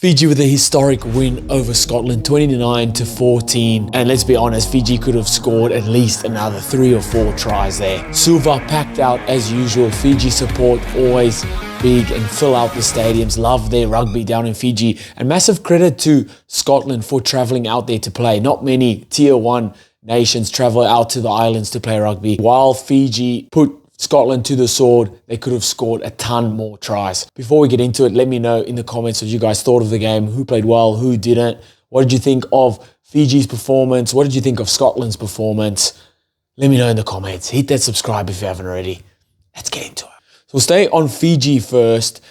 Fiji with a historic win over Scotland, 29-14. And let's be honest, Fiji could have scored at least another 3 or 4 tries there. Suva packed out as usual. Fiji support always big and fill out the stadiums. Love their rugby down in Fiji. And massive credit to Scotland for travelling out there to play. Not many tier 1 nations travel out to the islands to play rugby. While Fiji put Scotland to the sword, they could have scored a ton more tries. Before we get into it, let me know in the comments what you guys thought of the game, who played well, who didn't. What did you think of Fiji's performance? What did you think of Scotland's performance? Let me know in the comments. Hit that subscribe if you haven't already. Let's get into it. So we'll stay on Fiji first.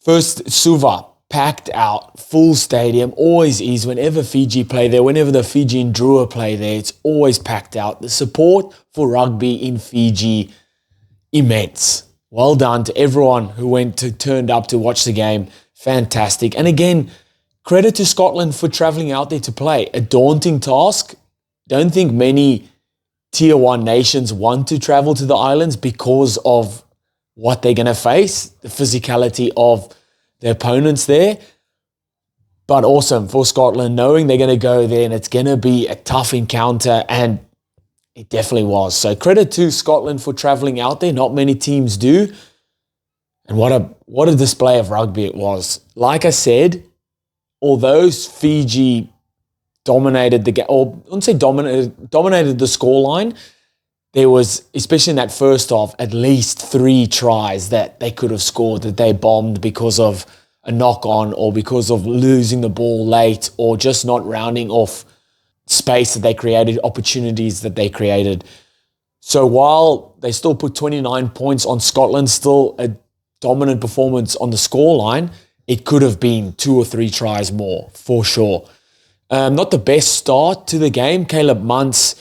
First, Suva. Packed out, full stadium, always is whenever Fiji play there, whenever the Fijian Drua play there, it's always packed out. The support for rugby in Fiji, immense. Well done to everyone who turned up to watch the game. Fantastic. And again, credit to Scotland for travelling out there to play. A daunting task. Don't think many tier 1 nations want to travel to the islands because of what they're going to face, the physicality of the opponents there, but awesome for Scotland, knowing they're going to go there and it's going to be a tough encounter, and it definitely was. So credit to Scotland for travelling out there. Not many teams do, and what a display of rugby it was. Like I said, although Fiji dominated the game, or I wouldn't say dominated the scoreline, there was, especially in that first half, at least 3 tries that they could have scored that they bombed because of a knock-on or because of losing the ball late or just not rounding off space that they created, opportunities that they created. So while they still put 29 points on Scotland, still a dominant performance on the scoreline, it could have been 2 or 3 tries more, for sure. Not the best start to the game. Caleb Muntz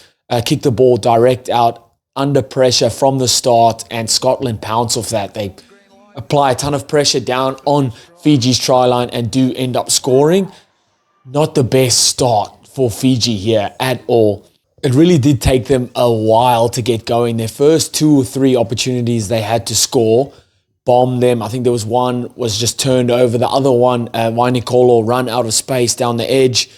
kicked the ball direct out under pressure from the start, and Scotland pounce off that. They apply a ton of pressure down on Fiji's try line and do end up scoring. Not the best start for Fiji here at all. It really did take them a while to get going. Their first 2 or 3 opportunities they had to score, bombed them. I think there was one was just turned over. The other one, Wainikolo run out of space down the edge.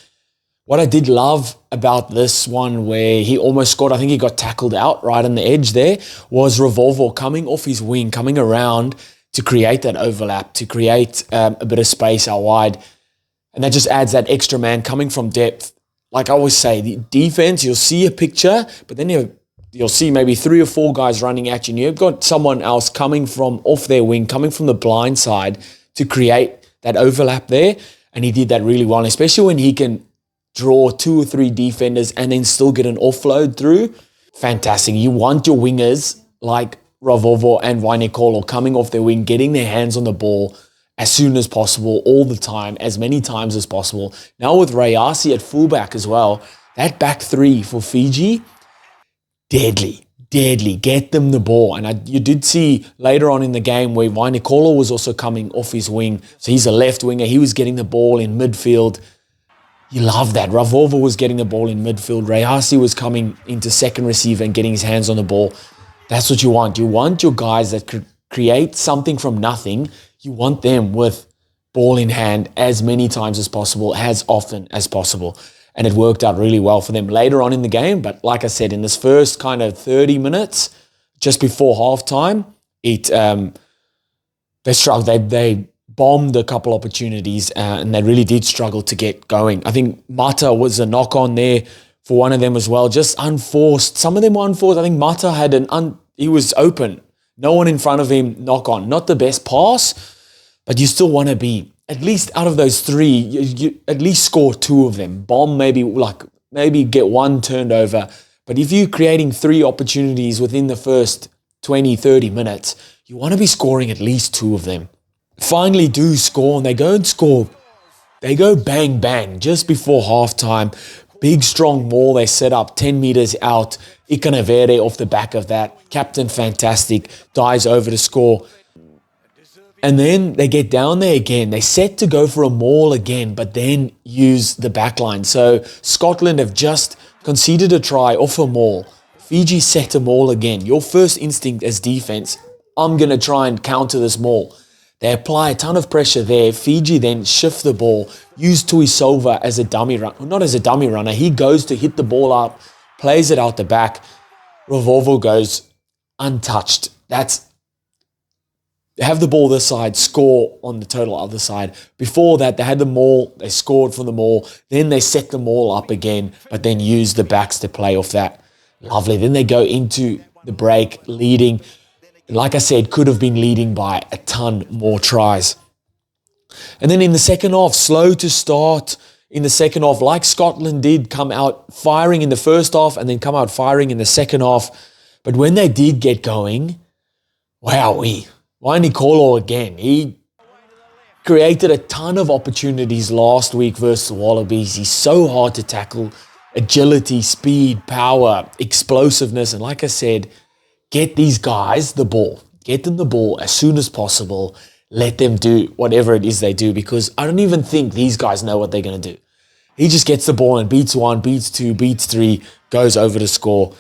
What I did love about this one where he almost scored, I think he got tackled out right on the edge there, was Revolvo coming off his wing, coming around to create that overlap, to create a bit of space out wide. And that just adds that extra man coming from depth. Like I always say, the defense, you'll see a picture, but then you'll see maybe 3 or 4 guys running at you. And you've got someone else coming from off their wing, coming from the blind side to create that overlap there. And he did that really well, especially when he can draw 2 or 3 defenders and then still get an offload through. Fantastic. You want your wingers like Ravovo and Wainikolo coming off their wing, getting their hands on the ball as soon as possible, all the time, as many times as possible. Now with Rayasi at fullback as well, that back 3 for Fiji, deadly. Get them the ball. And you did see later on in the game where Wainikolo was also coming off his wing. So he's a left winger. He was getting the ball in midfield. You love that. Ravovo was getting the ball in midfield. Rayasi was coming into second receiver and getting his hands on the ball. That's what you want. You want your guys that could create something from nothing. You want them with ball in hand as many times as possible, as often as possible. And it worked out really well for them later on in the game. But like I said, in this first kind of 30 minutes, just before halftime, they struggled. They bombed a couple opportunities and they really did struggle to get going. I think Mata was a knock-on there for one of them as well, just unforced. Some of them were unforced. I think Mata had he was open. No one in front of him, knock-on. Not the best pass, but you still want to be, at least out of those 3, you at least score 2 of them. Bomb maybe get 1 turned over. But if you're creating 3 opportunities within the first 20, 30 minutes, you want to be scoring at least 2 of them. Finally do score, and they go and score. They go bang, bang, just before halftime. Big, strong maul they set up 10 meters out. Ikanavere off the back of that. Captain Fantastic dives over to score. And then they get down there again. They set to go for a maul again, but then use the back line. So Scotland have just conceded a try off a maul. Fiji set a maul again. Your first instinct as defense, I'm going to try and counter this maul. They apply a ton of pressure there. Fiji then shift the ball, use Suva as a dummy run, not as a dummy runner. He goes to hit the ball up, plays it out the back. Rovovo goes untouched. They have the ball this side, score on the total other side. Before that, they had the maul, they scored from the maul, then they set the maul up again, but then used the backs to play off that. Lovely. Then they go into the break, leading. Like I said, could have been leading by a ton more tries. And then in the second half, slow to start in the second half, like Scotland did, come out firing in the first half and then come out firing in the second half. But when they did get going, wowee. Waini again, he created a ton of opportunities last week versus the Wallabies. He's so hard to tackle. Agility, speed, power, explosiveness. And like I said, get these guys the ball. Get them the ball as soon as possible. Let them do whatever it is they do, because I don't even think these guys know what they're going to do. He just gets the ball and beats one, beats two, beats three, goes over to score.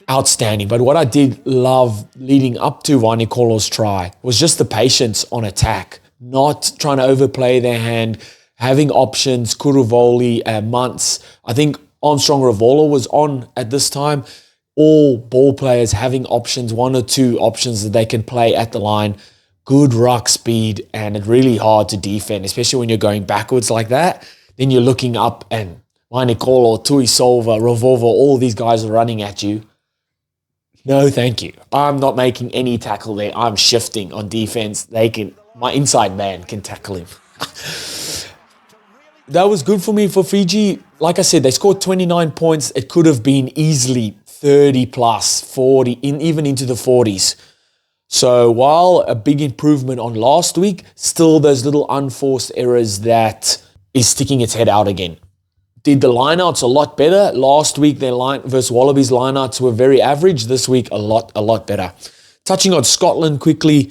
Outstanding. But what I did love leading up to Wanikolo's try was just the patience on attack, not trying to overplay their hand, having options. Kuruvoli, Muntz, I think Armstrong Ravola was on at this time. All ball players having options, one or two options that they can play at the line. Good ruck speed, and it's really hard to defend, especially when you're going backwards like that. Then you're looking up and Wanikolo, Tuisova, Ravovo, all these guys are running at you. No, thank you. I'm not making any tackle there. I'm shifting on defense. My inside man can tackle him. That was good for me for Fiji. Like I said, they scored 29 points. It could have been easily 30 plus, 40, even into the 40s. So while a big improvement on last week, still those little unforced errors that is sticking its head out again. Did the lineouts a lot better. Last week, their line versus Wallabies lineouts were very average. This week, a lot better. Touching on Scotland quickly,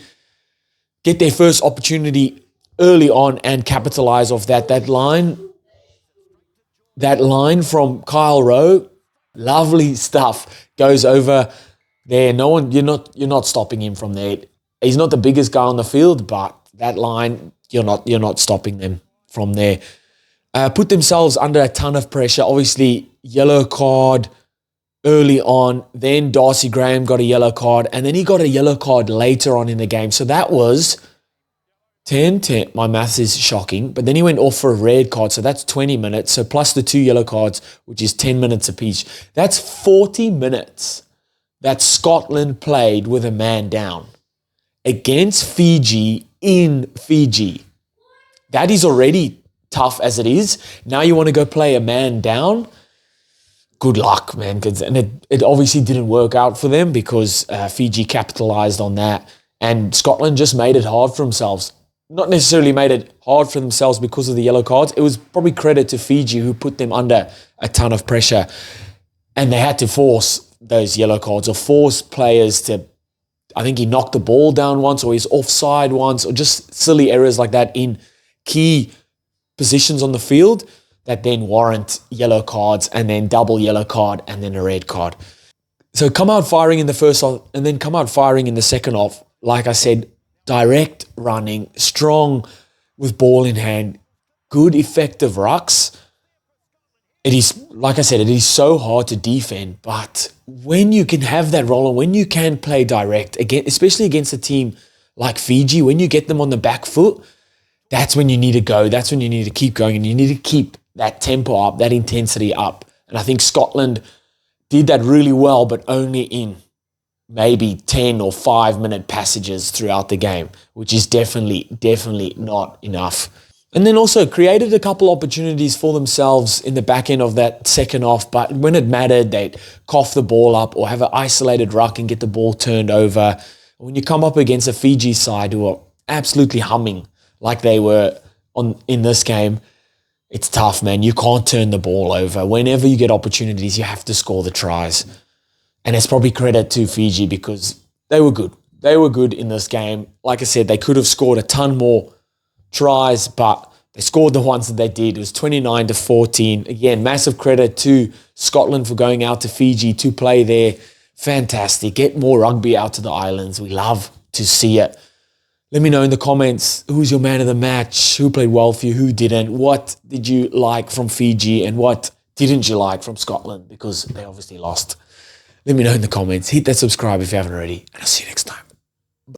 get their first opportunity early on and capitalize off that. That line from Kyle Rowe, lovely stuff. Goes over there. No one, you're not stopping him from there. He's not the biggest guy on the field, but that line, you're not stopping them from there. Put themselves under a ton of pressure. Obviously, yellow card early on. Then Darcy Graham got a yellow card. And then he got a yellow card later on in the game. So that was 10. My maths is shocking. But then he went off for a red card. So that's 20 minutes. So plus the 2 yellow cards, which is 10 minutes apiece. That's 40 minutes that Scotland played with a man down against Fiji in Fiji. That is already tough as it is. Now you want to go play a man down. Good luck, man. And it obviously didn't work out for them because Fiji capitalized on that. And Scotland just made it hard for themselves. Not necessarily made it hard for themselves because of the yellow cards. It was probably credit to Fiji who put them under a ton of pressure. And they had to force those yellow cards or force players to, I think he knocked the ball down once or he's offside once or just silly errors like that in key positions on the field that then warrant yellow cards and then double yellow card and then a red card. So come out firing in the first half and then come out firing in the second half. Like I said, direct running, strong with ball in hand, good effective rucks. It is, like I said, it is so hard to defend, but when you can have that role and when you can play direct, again, especially against a team like Fiji, when you get them on the back foot, that's when you need to go. That's when you need to keep going and you need to keep that tempo up, that intensity up. And I think Scotland did that really well, but only in maybe 10 or 5-minute passages throughout the game, which is definitely not enough. And then also created a couple opportunities for themselves in the back end of that second half, but when it mattered, they'd cough the ball up or have an isolated ruck and get the ball turned over. When you come up against a Fiji side who are absolutely humming, like they were in this game, it's tough, man. You can't turn the ball over. Whenever you get opportunities, you have to score the tries. And it's probably credit to Fiji because they were good. They were good in this game. Like I said, they could have scored a ton more tries, but they scored the ones that they did. It was 29-14. Again, massive credit to Scotland for going out to Fiji to play there. Fantastic. Get more rugby out to the islands. We love to see it. Let me know in the comments, who's your man of the match, who played well for you, who didn't, what did you like from Fiji and what didn't you like from Scotland, because they obviously lost. Let me know in the comments. Hit that subscribe if you haven't already, and I'll see you next time.